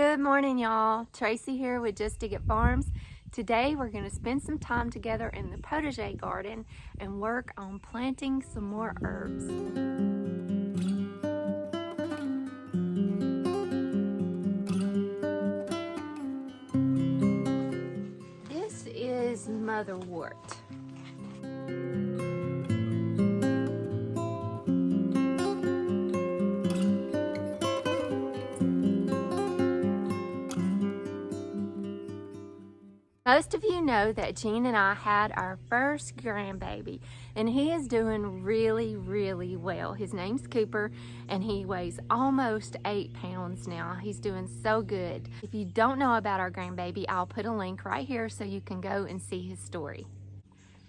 Good morning, y'all. Tracy here with Just Dig It Farms. Today we're going to spend some time together in the potager garden and work on planting some more herbs. This is Motherwort. Most of you know that Gene and I had our first grandbaby, and he is doing really well. His name's Cooper, and he weighs almost 8 pounds now. He's doing so good. If you don't know about our grandbaby, I'll put a link right here so you can go and see his story.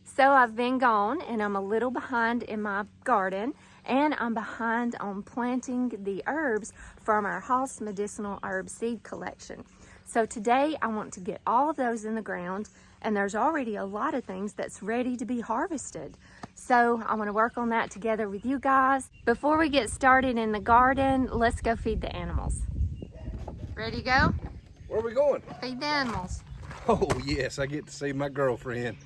So I've been gone, and I'm a little behind in my garden, and I'm behind on planting the herbs from our HOSS Medicinal herb seed collection. So today I want to get all of those in the ground, and there's already a lot of things that's ready to be harvested. So I want to work on that together with you guys. Before we get started in the garden, let's go feed the animals. Ready to go? Where are we going? Feed the animals. Oh yes, I get to see my girlfriend.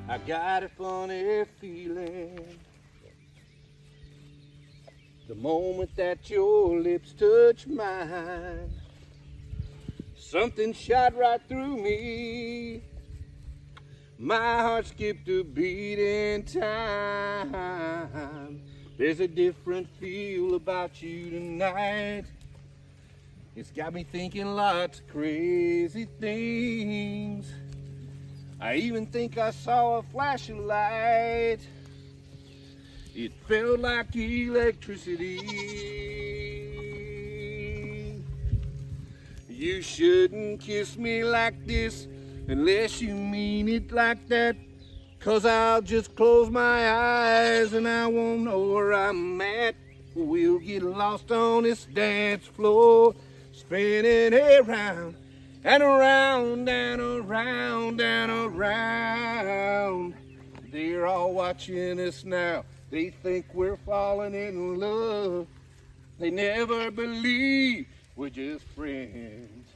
I got a funny feeling the moment that your lips touch mine. Something shot right through me. My heart skipped a beat in time. There's a different feel about you tonight. It's got me thinking lots of crazy things. I even think I saw a flash of light. It felt like electricity. You shouldn't kiss me like this unless you mean it like that. 'Cause I'll just close my eyes and I won't know where I'm at. We'll get lost on this dance floor, spinning around and around and around and around. They're all watching us now. They think we're falling in love. They never believe we're just friends.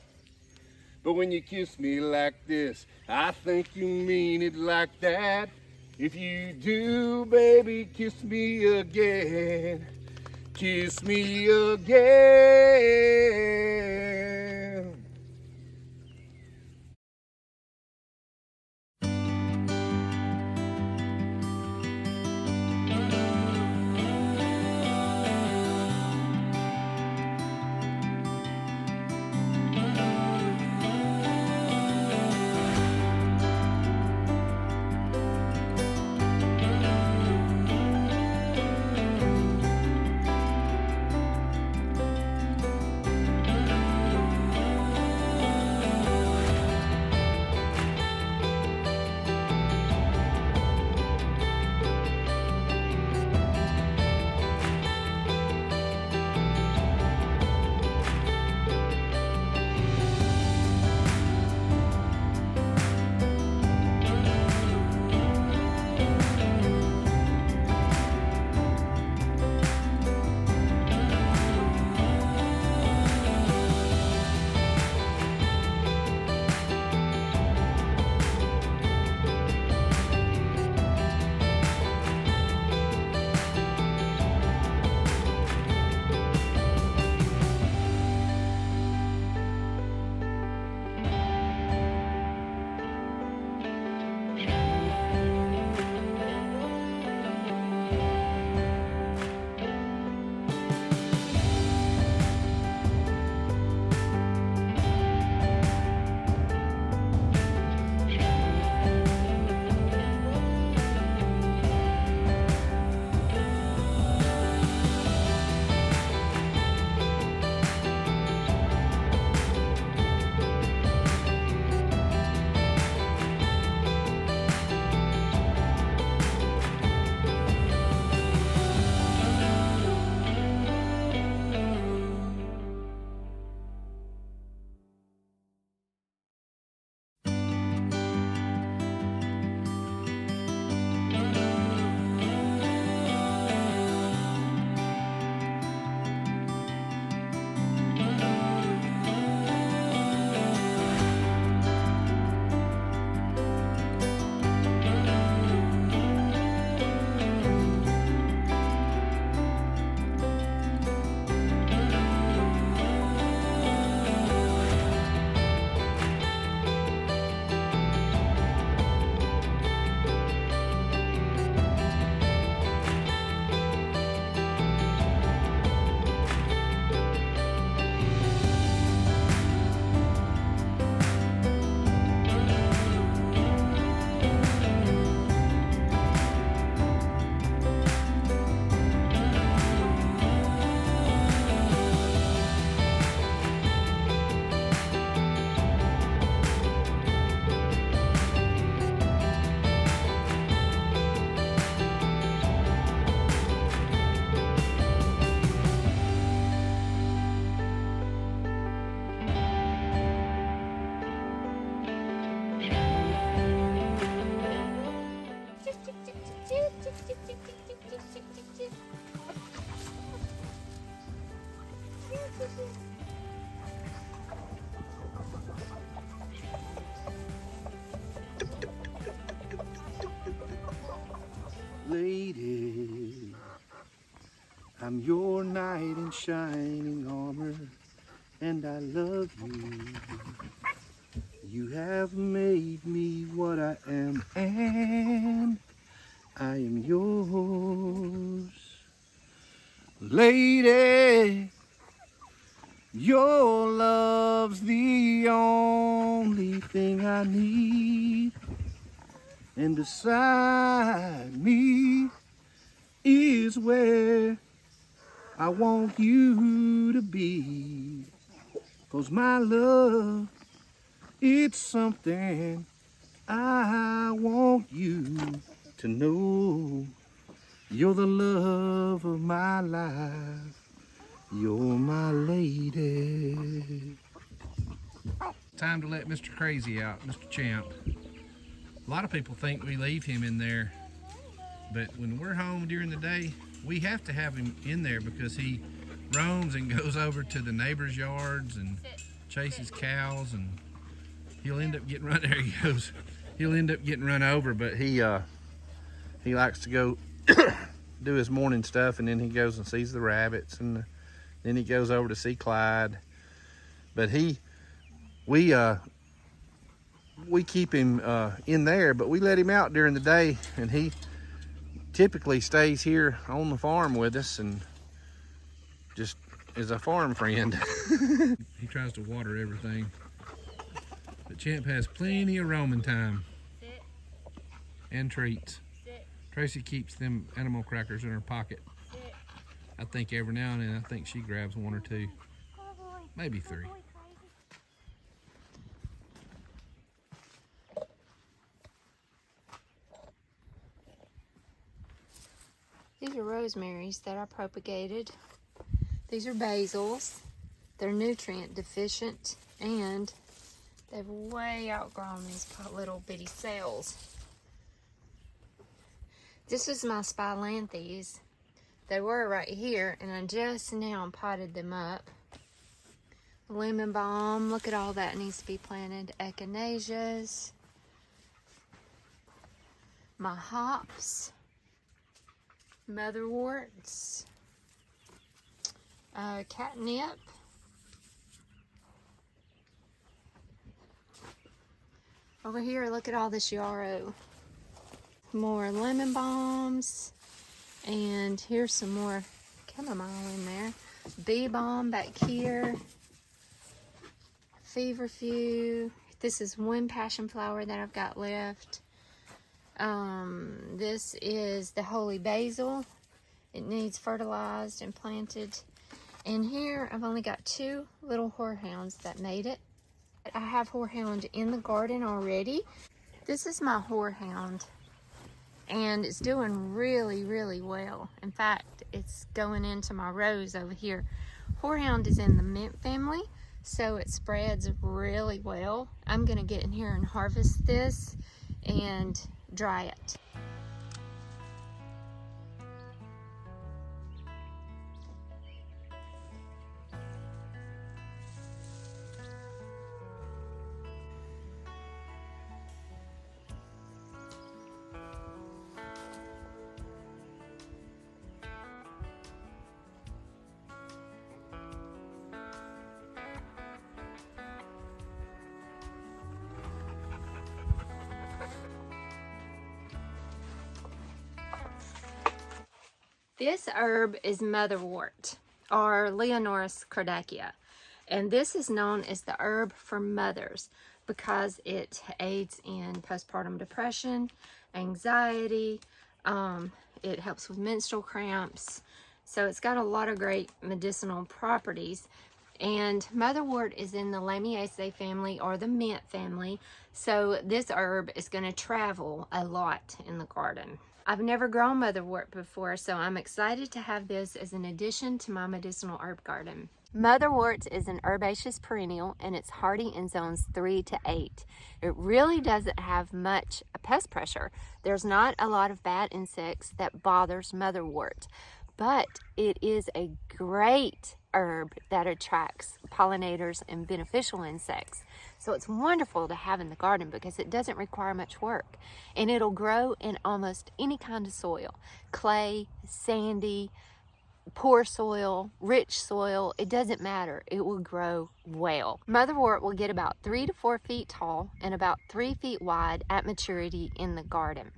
But when you kiss me like this, I think you mean it like that. If you do, baby, kiss me again. Kiss me again. lady, I'm your knight in shining armor, and I love you. You have made me what I am, and I am yours. Lady, your love's the only thing I need, and beside me is where I want you to be. 'Cause my love, it's something I want you to know. You're the love of my life. You're my lady. Time to let Mr. Crazy out, Mr. Champ. A lot of people think we leave him in there, but when we're home during the day, we have to have him in there because he roams and goes over to the neighbors' yards and chases cows, and he'll end up getting run. There he goes. He'll end up getting run over, but he likes to go do his morning stuff, and then he goes and sees the rabbits, and then he goes over to see Clyde. But we keep him in there, but we let him out during the day, and he typically stays here on the farm with us and just is a farm friend. He tries to water everything, but Champ has plenty of roaming time and treats. Tracy keeps them animal crackers in her pocket. I think every now and then, I think she grabs one or two, maybe three. These are rosemaries that I propagated. These are basils. They're nutrient deficient, and they've way outgrown these little bitty cells. This is my spilanthes. They were right here, and I just now potted them up. Lemon balm, look at all that needs to be planted. Echinaceas. My hops. Motherworts. Catnip. Over here, look at all this yarrow. More lemon balms. And here's some more chamomile in there. Bee balm back here. Feverfew. This is one passion flower that I've got left. This is the holy basil. It needs fertilized and planted. And here I've only got 2 little horehounds that made it. I have horehound in the garden already. This is my horehound, and it's doing really, really well. In fact, it's going into my rose over here. Horehound is in the mint family, so it spreads really well. I'm gonna get in here and harvest this and dry it. This herb is Motherwort, or Leonoris cordacea, and this is known as the herb for mothers because it aids in postpartum depression, anxiety, it helps with menstrual cramps, so it's got a lot of great medicinal properties. And Motherwort is in the Lamiaceae family, or the mint family, so this herb is going to travel a lot in the garden. I've never grown Motherwort before, so I'm excited to have this as an addition to my medicinal herb garden. Motherwort is an herbaceous perennial, and it's hardy in zones 3 to 8. It really doesn't have much pest pressure. There's not a lot of bad insects that bothers Motherwort. but it is a great herb that attracts pollinators and beneficial insects. So it's wonderful to have in the garden because it doesn't require much work, and it'll grow in almost any kind of soil: clay, sandy, poor soil, rich soil, it doesn't matter. It will grow well. Motherwort will get about 3 to 4 feet tall and about 3 feet wide at maturity in the garden.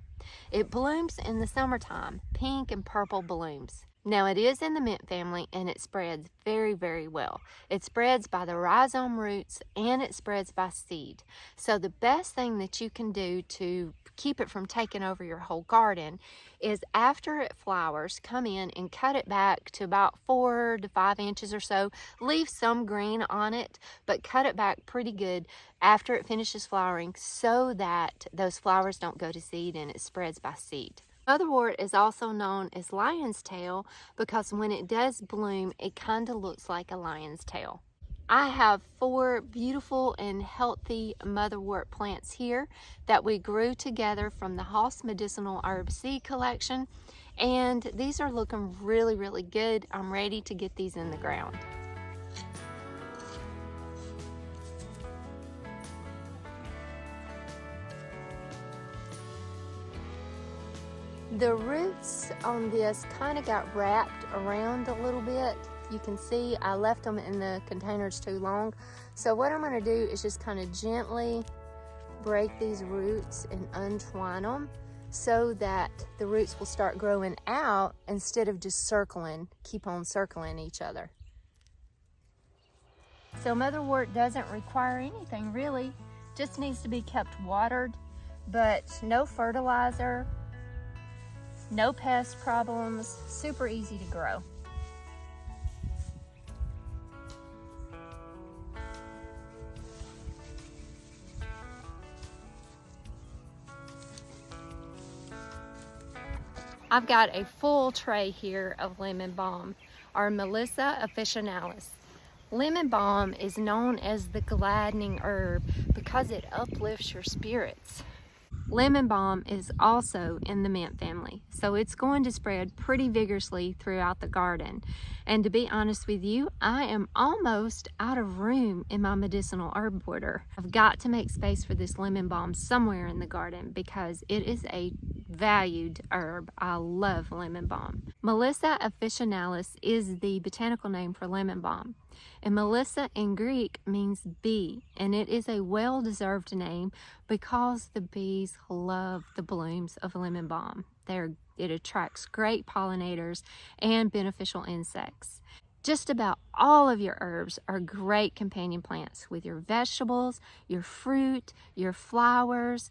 It blooms in the summertime, pink and purple blooms. Now it is in the mint family and it spreads very, very well. It spreads by the rhizome roots and it spreads by seed. So the best thing that you can do to keep it from taking over your whole garden is after it flowers, come in and cut it back to about 4 to 5 inches or so. Leave some green on it, but cut it back pretty good after it finishes flowering so that those flowers don't go to seed and it spreads by seed. Motherwort is also known as lion's tail because when it does bloom, it kind of looks like a lion's tail. I have 4 beautiful and healthy motherwort plants here that we grew together from the HOSS Medicinal herb seed collection, and these are looking really, really good. I'm ready to get these in the ground. The roots on this kind of got wrapped around a little bit. You can see I left them in the containers too long. So what I'm going to do is just kind of gently break these roots and untwine them so that the roots will start growing out instead of just keep on circling each other. So motherwort doesn't require anything really, just needs to be kept watered, but no fertilizer, no pest problems, super easy to grow. I've got a full tray here of lemon balm, or Melissa officinalis. Lemon balm is known as the gladdening herb because it uplifts your spirits. Lemon balm is also in the mint family, so it's going to spread pretty vigorously throughout the garden. And to be honest with you, I am almost out of room in my medicinal herb border. I've got to make space for this lemon balm somewhere in the garden because it is a valued herb. I love lemon balm. Melissa officinalis is the botanical name for lemon balm. And Melissa in Greek means bee, and it is a well-deserved name because the bees love the blooms of lemon balm. It attracts great pollinators and beneficial insects. Just about all of your herbs are great companion plants with your vegetables, your fruit, your flowers.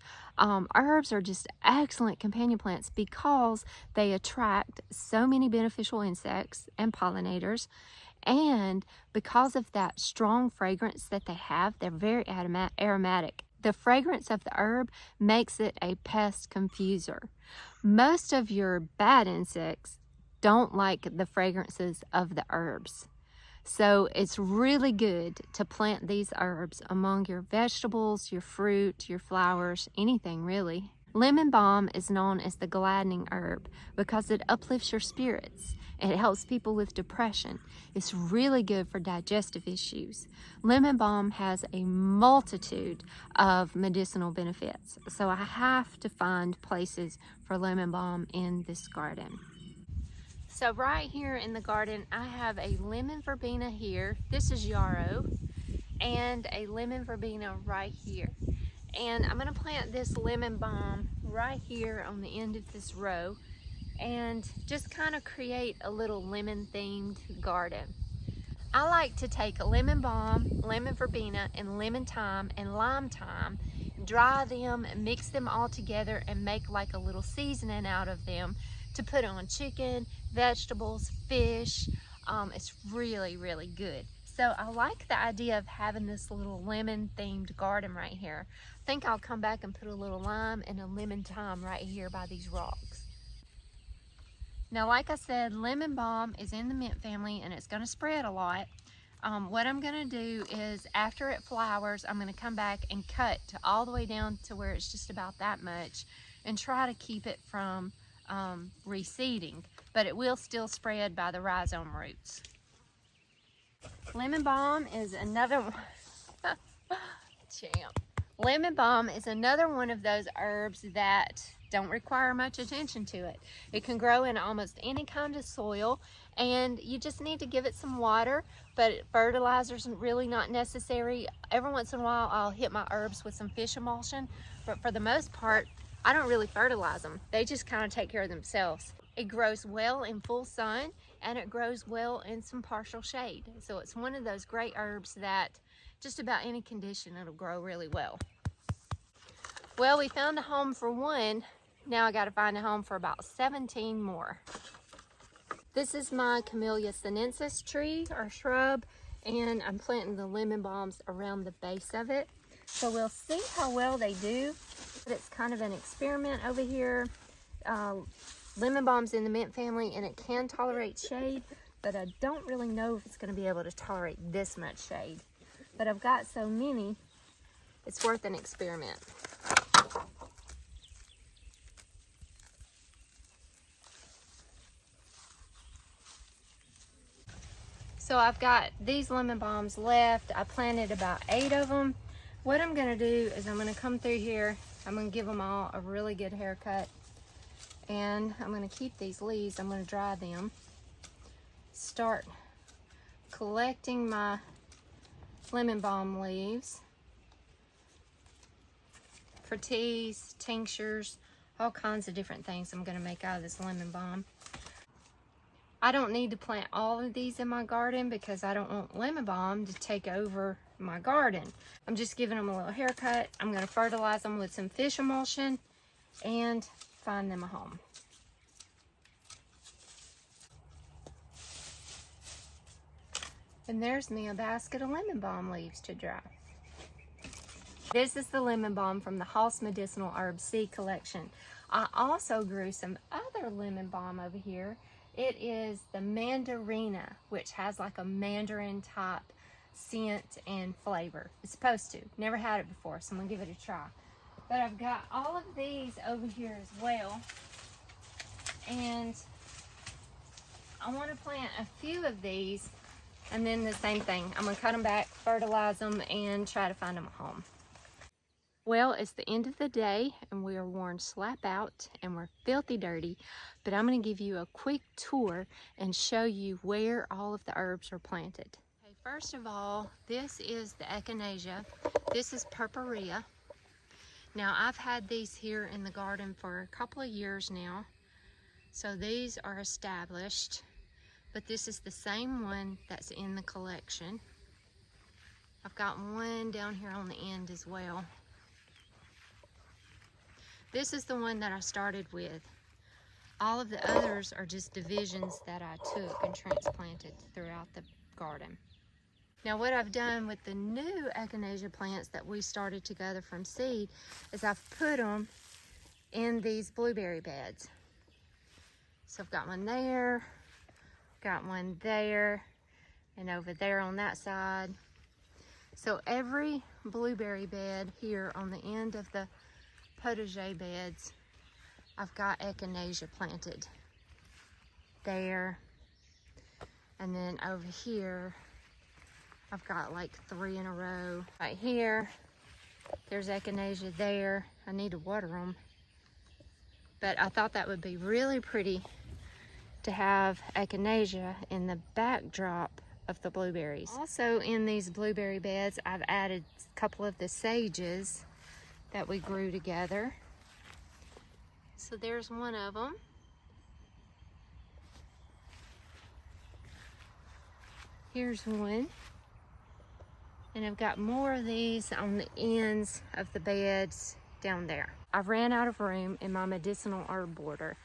Herbs are just excellent companion plants because they attract so many beneficial insects and pollinators. And because of that strong fragrance that they have, they're very aromatic. The fragrance of the herb makes it a pest confuser. Most of your bad insects don't like the fragrances of the herbs. So it's really good to plant these herbs among your vegetables, your fruit, your flowers, anything really. Lemon balm is known as the gladdening herb because it uplifts your spirits. It helps people with depression. It's really good for digestive issues. Lemon balm has a multitude of medicinal benefits, so I have to find places for lemon balm in this garden. So right here in the garden, I have a lemon verbena here. This is yarrow, and a lemon verbena right here. And I'm going to plant this lemon balm right here on the end of this row and just kind of create a little lemon themed garden. I like to take a lemon balm, lemon verbena, and lemon thyme and lime thyme, dry them, mix them all together, and make like a little seasoning out of them to put on chicken, vegetables, fish. It's really, really good. So I like the idea of having this little lemon themed garden right here. I think I'll come back and put a little lime and a lemon thyme right here by these rocks. Now, like I said, lemon balm is in the mint family and it's going to spread a lot. What I'm going to do is after it flowers, I'm going to come back and cut all the way down to where it's just about that much and try to keep it from reseeding. but it will still spread by the rhizome roots. Lemon balm is another one. Champ. Lemon balm is another one of those herbs that don't require much attention to it. It can grow in almost any kind of soil, and you just need to give it some water, but fertilizer's really not necessary. Every once in a while I'll hit my herbs with some fish emulsion, but for the most part I don't really fertilize them. They just kind of take care of themselves. It grows well in full sun, and it grows well in some partial shade. So it's one of those great herbs that just about any condition it'll grow really well. Well, we found a home for one. Now I got to find a home for about 17 more. This is my Camellia sinensis tree or shrub, and I'm planting the lemon balms around the base of it. So we'll see how well they do. But it's kind of an experiment over here. Lemon balm's in the mint family, and it can tolerate shade, but I don't really know if it's going to be able to tolerate this much shade. But I've got so many, it's worth an experiment. So I've got these lemon balms left. I planted about 8 of them. What I'm going to do is I'm going to come through here. I'm going to give them all a really good haircut. And I'm going to keep these leaves. I'm going to dry them. Start collecting my lemon balm leaves for teas, tinctures, all kinds of different things I'm going to make out of this lemon balm. I don't need to plant all of these in my garden because I don't want lemon balm to take over my garden. I'm just giving them a little haircut. I'm going to fertilize them with some fish emulsion and find them a home. And there's me a basket of lemon balm leaves to dry. This is the lemon balm from the HOSS Medicinal Herb Seed Collection. I also grew some other lemon balm over here. It is the mandarina, which has like a mandarin type scent and flavor. It's supposed to. Never had it before, so I'm gonna give it a try. But I've got all of these over here as well. And I want to plant a few of these, and then the same thing. I'm going to cut them back, fertilize them, and try to find them a home. Well, it's the end of the day, and we are worn slap out, and we're filthy dirty. But I'm going to give you a quick tour and show you where all of the herbs are planted. Okay, first of all, this is the echinacea. This is purpurea. Now, I've had these here in the garden for a couple of years now, so these are established, but this is the same one that's in the collection. I've got one down here on the end as well. This is the one that I started with. All of the others are just divisions that I took and transplanted throughout the garden. Now what I've done with the new echinacea plants that we started together from seed is I've put them in these blueberry beds. So I've got one there, got one there, and over there on that side. So every blueberry bed here on the end of the potager beds, I've got echinacea planted there. And then over here, I've got like 3 in a row. Right here, there's echinacea there. I need to water them. But I thought that would be really pretty to have echinacea in the backdrop of the blueberries. Also in these blueberry beds, I've added a couple of the sages that we grew together. So there's one of them. Here's one. And I've got more of these on the ends of the beds down there. I've ran out of room in my medicinal herb border,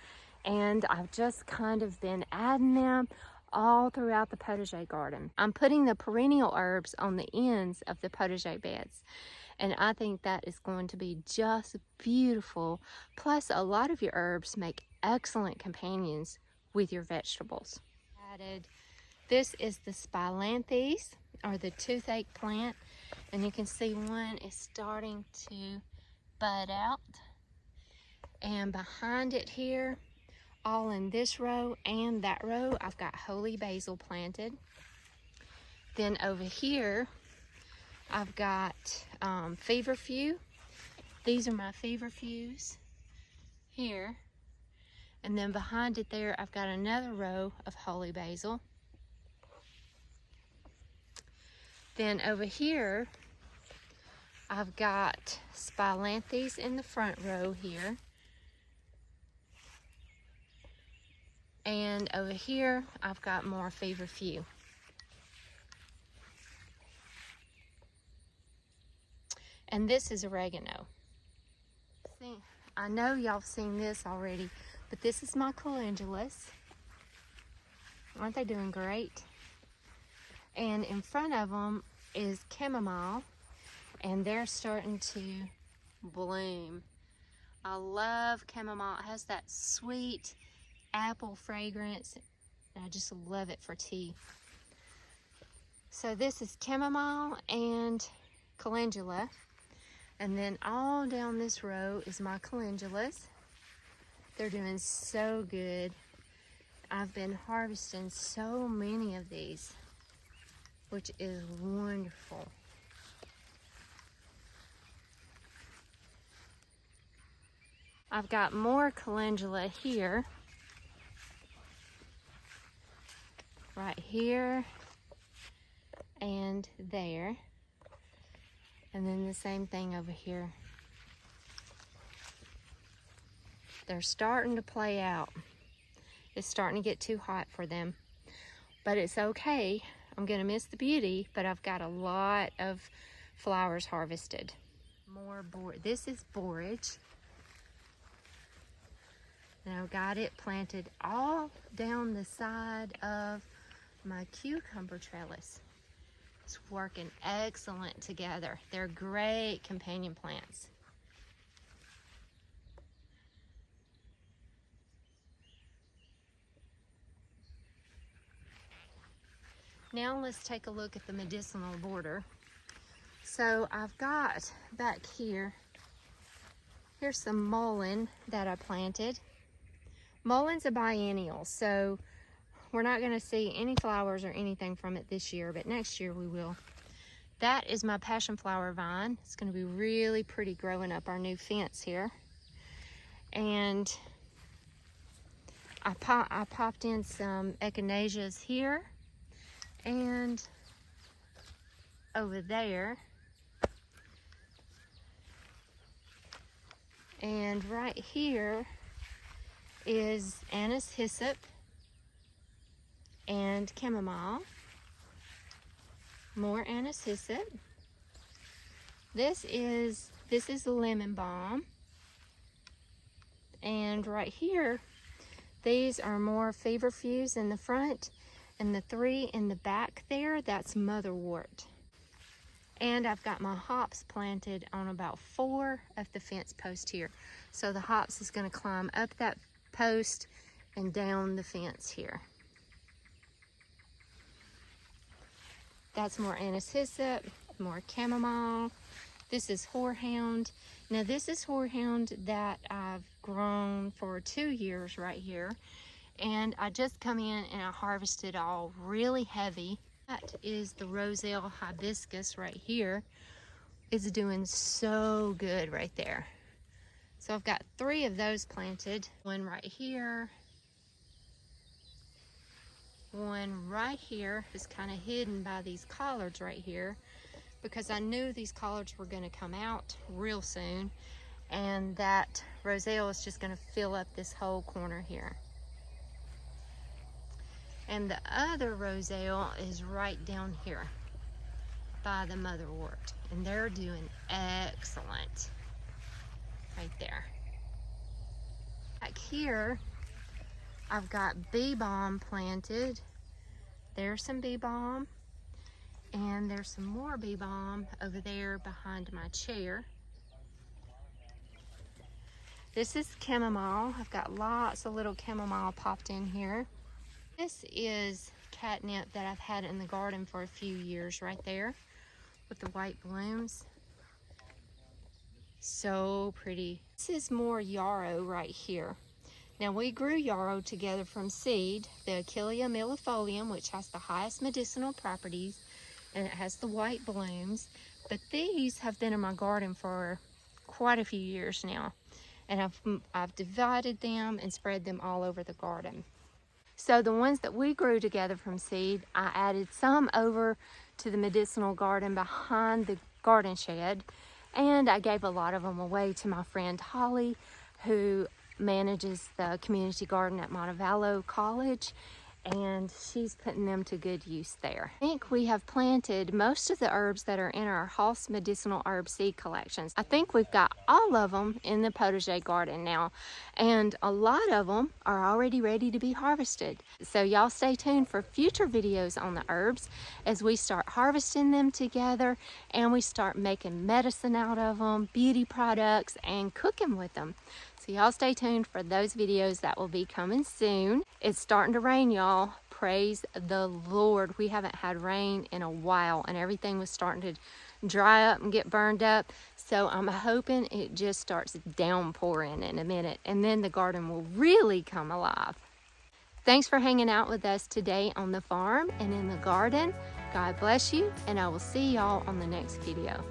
and I've just kind of been adding them all throughout the potager garden. I'm putting the perennial herbs on the ends of the potager beds, and I think that is going to be just beautiful. Plus, a lot of your herbs make excellent companions with your vegetables. This is the spilanthes, or the toothache plant, and you can see one is starting to bud out. And behind it here all in this row and that row. I've got holy basil planted. Then over here, I've got feverfew. These are my feverfews here. And then behind it there, I've got another row of holy basil. Then over here, I've got spilanthes in the front row here. And over here, I've got more feverfew. And this is oregano. See, I know y'all have seen this already, but this is my calendulas. Aren't they doing great? And in front of them is chamomile, and they're starting to bloom. I love chamomile. It has that sweet apple fragrance, and I just love it for tea. So this is chamomile and calendula, and then all down this row is my calendulas. They're doing so good. I've been harvesting so many of these, which is wonderful. I've got more calendula here, right here and there, and then the same thing over here. They're starting to play out. It's starting to get too hot for them, but it's okay. I'm gonna miss the beauty, but I've got a lot of flowers harvested. More this is borage. And I've got it planted all down the side of my cucumber trellis. It's working excellent together. They're great companion plants. Now let's take a look at the medicinal border. So I've got back here, here's some mullein that I planted. Mullei's a biennial, so we're not going to see any flowers or anything from it this year, but next year we will. That is my passion flower vine. It's going to be really pretty growing up our new fence here. And I popped in some echinaceas here and over there. And right here is anise hyssop and chamomile. More anise hyssop. This is the lemon balm. And right here, these are more feverfews in the front, and the 3 in the back there, that's motherwort. And I've got my hops planted on about 4 of the fence posts here. So the hops is going to climb up that post and down the fence here. That's more anise hyssop, more chamomile. This is horehound. Now this is horehound that I've grown for 2 years right here. And I just come in and I harvested all really heavy. That is the roselle hibiscus right here. It's doing so good right there. So I've got 3 of those planted. One right here. One right here is kind of hidden by these collards right here, because I knew these collards were going to come out real soon, and that roselle is just going to fill up this whole corner here. And the other roselle is right down here by the motherwort, and they're doing excellent right there. Back here, I've got bee balm planted. There's some bee balm, and there's some more bee balm over there behind my chair. This is chamomile. I've got lots of little chamomile popped in here. This is catnip that I've had in the garden for a few years right there with the white blooms. So pretty. This is more yarrow right here. Now we grew yarrow together from seed, the Achillea millefolium, which has the highest medicinal properties, and it has the white blooms. But these have been in my garden for quite a few years now, and I've divided them and spread them all over the garden. So the ones that we grew together from seed, I added some over to the medicinal garden behind the garden shed, and I gave a lot of them away to my friend Holly, who manages the community garden at Montevallo College, and she's putting them to good use there. I think we have planted most of the herbs that are in our HOSS Medicinal herb seed collections. I think we've got all of them in the potager garden now, and a lot of them are already ready to be harvested. So y'all stay tuned for future videos on the herbs as we start harvesting them together and we start making medicine out of them, beauty products, and cooking with them. So y'all stay tuned for those videos that will be coming soon. It's starting to rain, y'all. Praise the Lord. We haven't had rain in a while, and everything was starting to dry up and get burned up. So I'm hoping it just starts downpouring in a minute, and then the garden will really come alive. Thanks for hanging out with us today on the farm and in the garden. God bless you, and I will see y'all on the next video.